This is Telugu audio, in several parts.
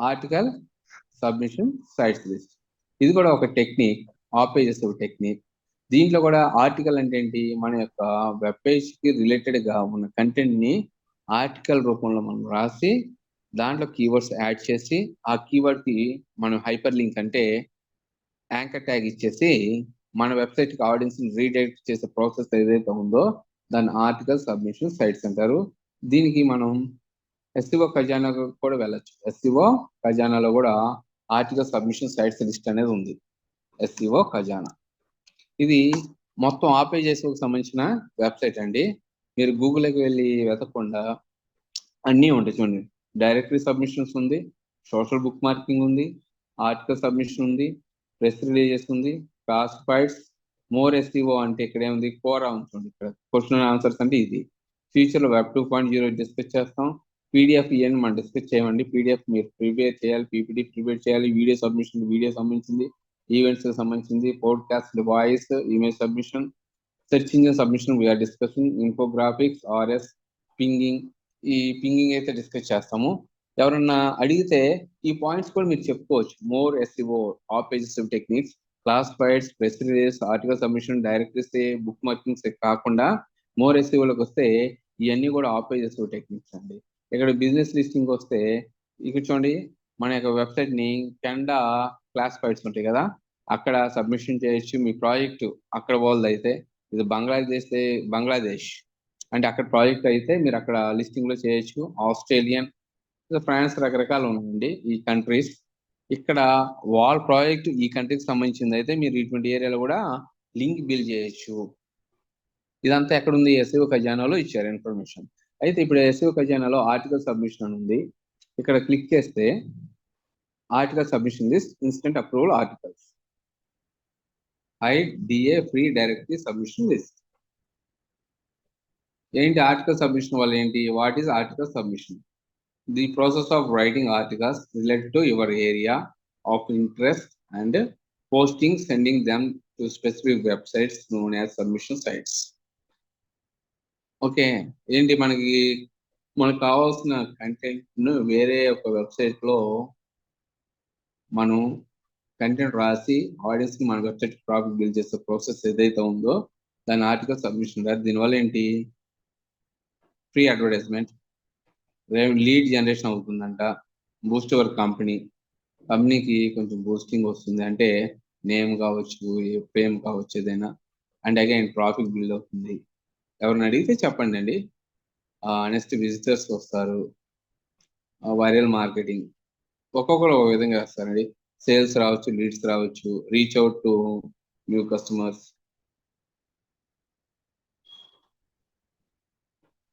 Article submission sites list. ఇది కూడా ఒక టెక్నిక్, ఆఫ్ పేజెస్ ఒక టెక్నిక్. దీంట్లో కూడా ఆర్టికల్ అంటే ఏంటి, మన యొక్క వెబ్ పేజ్ కి రిలేటెడ్ గా ఉన్న కంటెంట్ ని ఆర్టికల్ రూపంలో మనం రాసి దాంట్లో కీవర్డ్స్ యాడ్ చేసి ఆ కీవర్డ్ కి మనం హైపర్ లింక్ అంటే యాంకర్ ట్యాగ్ ఇచ్చేసి మన వెబ్సైట్ కి ఆడియన్స్ ని రీడైరెక్ట్ చేసే ప్రాసెస్ ఏదైతే ఉందో దాన్ని ఆర్టికల్ సబ్మిషన్ సైట్స్ అంటారు. దీనికి మనం ఎస్సీఓ ఖజానా కూడా వెళ్ళచ్చు. ఎస్సీఓ ఖజానాలో కూడా ఆర్టికల్ సబ్మిషన్ సైట్స్ లిస్ట్ అనేది ఉంది. ఎస్సీఓ ఖజానా ఇది మొత్తం ఆపేజెస్కి సంబంధించిన వెబ్సైట్ అండి. మీరు గూగుల్కి వెళ్ళి వెతకకుండా అన్నీ ఉంటాయి చూడండి. డైరెక్టరీ సబ్మిషన్స్ ఉంది, సోషల్ బుక్ మార్కింగ్ ఉంది, ఆర్టికల్ సబ్మిషన్ ఉంది, ప్రెస్ రిలీజెస్ ఉంది, క్లాసిఫైడ్స్, మోర్ ఎస్సీఓ అంటే ఇక్కడ ఏముంది, కోరా ఉంటుంది. ఇక్కడ క్వశ్చన్ అండ్ ఆన్సర్స్ అంటే ఇది. ఫ్యూచర్లో వెబ్ 2.0 డిస్కస్ చేస్తాం. పీడిఎఫ్ ఇవన్నీ మనం డిస్కస్ చేయమండి. పీడిఎఫ్ మీరు ప్రిపేర్ చేయాలి, పీపీటీ ప్రిపేర్ చేయాలి, వీడియో సబ్మిషన్ వీడియో సంబంధించింది, ఈవెంట్స్ సంబంధించింది, podcast voice, image submission, search engine submission we are discussing, infographics, RS, pinging. ఈ పింగింగ్ అయితే డిస్కస్ చేస్తాము. ఎవరన్నా అడిగితే ఈ పాయింట్స్ కూడా మీరు చెప్పుకోవచ్చు. More SEO, off pages techniques, classifieds, press release, article submission, directories, bookmarkings కాకుండా మోర్ ఎస్ఈఓలోకి వస్తే ఇవన్నీ కూడా ఆఫ్ పేజెస్ టెక్నిక్స్ అండి. ఇక్కడ బిజినెస్ లిస్టింగ్ వస్తే ఇక్కడ చూడండి, మన యొక్క వెబ్సైట్ ని కెనడా క్లాసిఫైడ్స్ ఉంటాయి కదా, అక్కడ సబ్మిషన్ చేయొచ్చు. మీ ప్రాజెక్ట్ అక్కడ వాళ్ళది అయితే, ఇది బంగ్లాదేశ్ అంటే అక్కడ ప్రాజెక్ట్ అయితే మీరు అక్కడ లిస్టింగ్ లో చేయొచ్చు. ఆస్ట్రేలియన్, ఫ్రాన్స్, రకరకాలు ఉన్నాయండి ఈ కంట్రీస్. ఇక్కడ వాళ్ళ ప్రాజెక్ట్ ఈ కంట్రీకి సంబంధించింది అయితే మీరు ఇటువంటి ఏరియాలో కూడా లింక్ బిల్డ్ చేయొచ్చు. ఇదంతా ఎక్కడ ఉంది, ఎస్ఈఓ ఖజానాలో ఇచ్చారు ఇన్ఫర్మేషన్. అయితే ఇప్పుడు ఎస్ఈఓ ఖజానాలో ఆర్టికల్ సబ్మిషన్ అని ఉంది. ఇక్కడ క్లిక్ చేస్తే article submission list, instant approval articles, high DA free directory submission list. ఏంటి ఆర్టికల్ సబ్మిషన్ వల్ల ఏంటి, what is article submission? The process of writing articles related to your area of interest and posting, sending them to specific websites known as submission sites. Okay, ఏంటి మనకు కావాల్సిన కంటెంట్ ను వేరే ఒక వెబ్సైట్ లో మనం కంటెంట్ రాసి ఆడియన్స్ కి మన వెబ్సైట్ ట్రాఫిక్ బిల్డ్ చేసే ప్రాసెస్ ఏదైతే ఉందో దాని ఆర్టికల్ సబ్మిషన్. దీనివల్ల ఏంటి, ఫ్రీ అడ్వర్టైజ్మెంట్, లీడ్ జనరేషన్ అవుతుందంట, బూస్ట్ యువర్ కంపెనీకి కొంచెం బూస్టింగ్ వస్తుంది. అంటే నేమ్ కావచ్చు, ఫేమ్ కావచ్చు, ఏదైనా. అండ్ అగైన్ ట్రాఫిక్ బిల్డ్ అవుతుంది. ఎవరిని అడిగితే చెప్పండి అండి. నెక్స్ట్ విజిటర్స్ వస్తారు. వైరల్ మార్కెటింగ్, ఒక్కొక్కరు ఒక విధంగా చేస్తారండి. సేల్స్ రావచ్చు, లీడ్స్ రావచ్చు, reach out to new customers,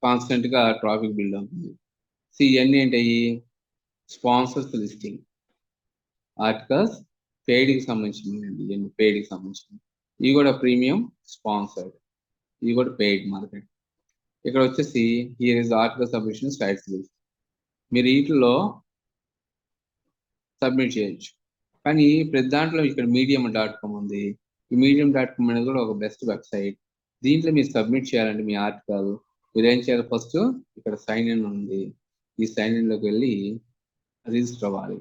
constant గా ట్రాఫిక్ బిల్డ్ అవుతుంది. ఇవన్నీ ఏంటయ్యి, స్పాన్సర్స్ లిస్టింగ్, ఆర్టికల్స్ పెయిడ్కి సంబంధించింది. ఇవన్నీ పెయిడ్కి సంబంధించింది. ఇవి కూడా ప్రీమియం, స్పాన్సర్డ్, ఇవి కూడా పెయిడ్ మార్కెట్. ఇక్కడ వచ్చేసి here is article submission sites list. మీరు వీటిలో సబ్మిట్ చేయొచ్చు. కానీ ప్రతి దాంట్లో ఇక్కడ medium.com ఉంది. ఈ medium.com అనేది కూడా ఒక బెస్ట్ వెబ్సైట్. దీంట్లో మీరు సబ్మిట్ చేయాలంటే మీ ఆర్టికల్, మీరు ఏం చేయాలి, ఫస్ట్ ఇక్కడ సైన్ ఇన్ ఉంది. ఈ సైన్ ఇన్ లోకి వెళ్ళి రిజిస్టర్ అవ్వాలి.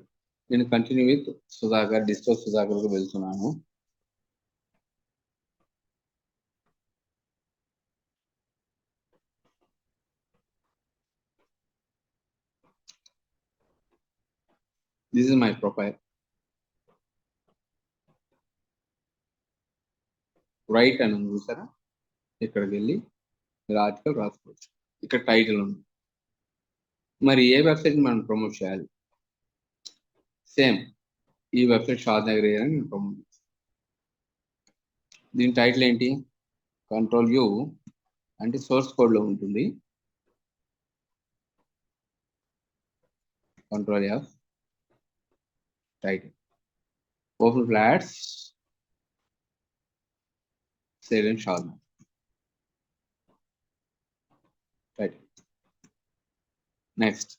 నేను కంటిన్యూ విత్ సుధాకర్, డిజిటల్ సుధాకర్కి వెళ్తున్నాను. This is my profile. Right అని ఉంది చూసారా, ఇక్కడికి వెళ్ళి మీరు ఆర్టికల్ రాసుకోవచ్చు. ఇక్కడ టైటిల్ ఉంది. మరి ఏ వెబ్సైట్ మనం ప్రమోట్ చేయాలి, సేమ్ ఈ వెబ్సైట్ షాద్ నగర్ అని నేను ప్రమోట్ చేస్తాను. దీని టైటిల్ ఏంటి, కంట్రోల్ యూ అంటే సోర్స్ కోడ్ లో ఉంటుంది. Control F, title, open flats, sale in Shad Nagar, title. Next,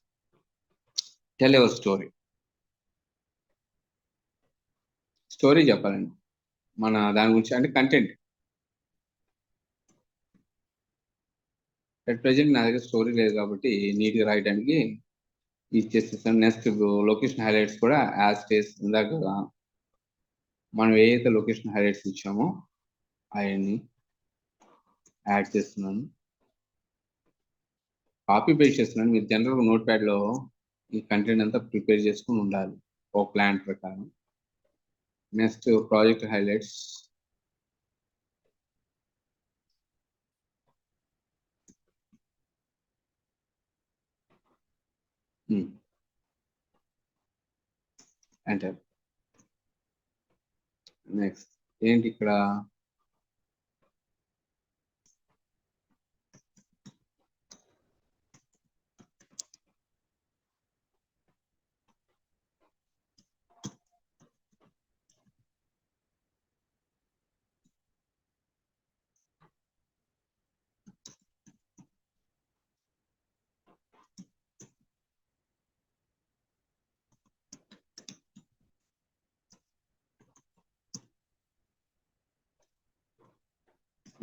tell your story. Story చెప్పాలండి మన దాని గురించి, అంటే కంటెంట్. అట్ ప్రెజెంట్ నా దగ్గర స్టోరీ లేదు కాబట్టి నీట్గా రాయడానికి ఇచ్చేసేసాం. నెక్స్ట్ లొకేషన్ హైలైట్స్ కూడా యాజ్ స్టేస్ ఇందాక మనం ఏదైతే లొకేషన్ హైలైట్స్ ఇచ్చామో అవన్నీ యాడ్ చేస్తున్నాను. కాపీ పేస్ట్ చేస్తున్నాను. మీరు జనరల్గా నోట్ ప్యాడ్లో ఈ కంటెంట్ అంతా ప్రిపేర్ చేసుకుని ఉండాలి ఒక ప్లాన్ ప్రకారం. Next project highlights. Enter. Next ఏంటి ఇక్కడ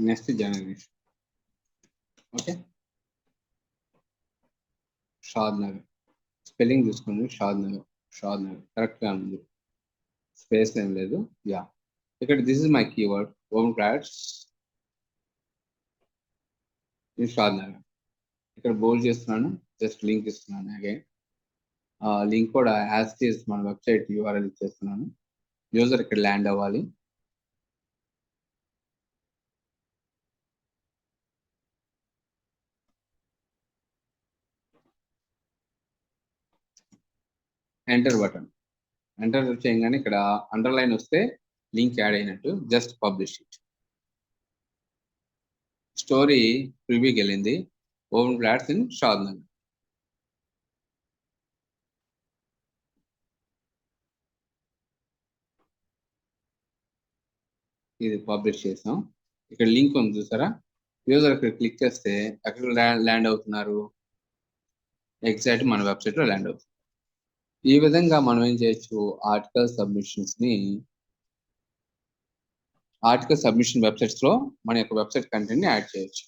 నెక్స్ట్ జనరేషన్. ఓకే, షాద్ నగర్ స్పెల్లింగ్ చూసుకోండి. షాద్ నగర్ కరెక్ట్గా ఉంది, స్పేస్ ఏం లేదు. యా, ఇక్కడ this is my keyword open brackets Shad Nagar. ఇక్కడ బోల్డ్ చేస్తున్నాను, జస్ట్ లింక్ ఇస్తున్నాను. అగైన్ లింక్ కూడా యాజ్ ఇట్ ఈస్ మన వెబ్సైట్ యూఆర్ఎల్ ఇచ్చేస్తున్నాను. యూజర్ ఇక్కడ ల్యాండ్ అవ్వాలి. Enter button. ఎంటర్ చేయగానే ఇక్కడ అండర్లైన్ వస్తే లింక్ యాడ్ అయినట్టు. Just publish it. స్టోరీ ప్రివ్యూకి వెళ్ళింది. Open flats in Shad Nagar. ఇది పబ్లిష్ చేసాం. ఇక్కడ లింక్ ఉంది చూసారా, యూజర్ ఇక్కడ క్లిక్ చేస్తే ఎక్కడ ల్యాండ్ అవుతున్నారు, ఎగ్జాక్ట్ మన వెబ్సైట్లో ల్యాండ్ అవుతుంది. ఈ విధంగా మనం ఏం చేయొచ్చు, ఆర్టికల్ సబ్మిషన్ వెబ్సైట్స్ లో మన యొక్క వెబ్సైట్ కంటెంట్ ని యాడ్ చేయొచ్చు.